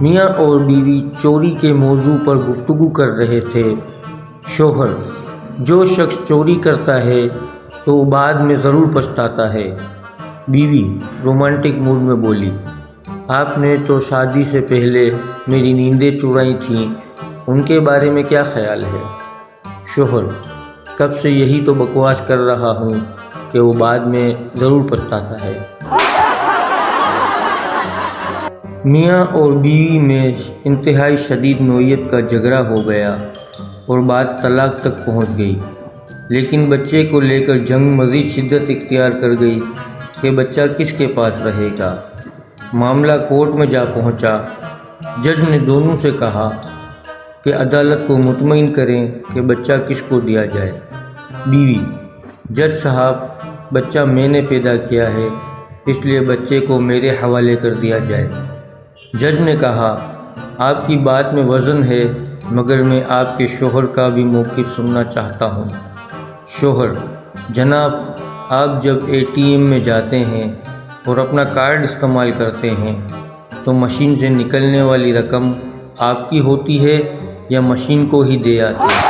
میاں اور بیوی چوری کے موضوع پر گفتگو کر رہے تھے۔ شوہر: جو شخص چوری کرتا ہے تو وہ بعد میں ضرور پچھتاتا ہے۔ بیوی رومانٹک موڈ میں بولی: آپ نے تو شادی سے پہلے میری نیندیں چرائی تھیں، ان کے بارے میں کیا خیال ہے؟ شوہر: کب سے یہی تو بکواس کر رہا ہوں کہ وہ بعد میں ضرور پچھتاتا ہے۔ میاں اور بیوی میں انتہائی شدید نوعیت کا جھگڑا ہو گیا اور بات طلاق تک پہنچ گئی، لیکن بچے کو لے کر جنگ مزید شدت اختیار کر گئی کہ بچہ کس کے پاس رہے گا۔ معاملہ کورٹ میں جا پہنچا۔ جج نے دونوں سے کہا کہ عدالت کو مطمئن کریں کہ بچہ کس کو دیا جائے۔ بیوی: جج صاحب، بچہ میں نے پیدا کیا ہے، اس لیے بچے کو میرے حوالے کر دیا جائے۔ جج نے کہا: آپ کی بات میں وزن ہے، مگر میں آپ کے شوہر کا بھی موقف سننا چاہتا ہوں۔ شوہر: جناب، آپ جب ATM میں جاتے ہیں اور اپنا کارڈ استعمال کرتے ہیں تو مشین سے نکلنے والی رقم آپ کی ہوتی ہے یا مشین کو ہی دے آتے ہیں؟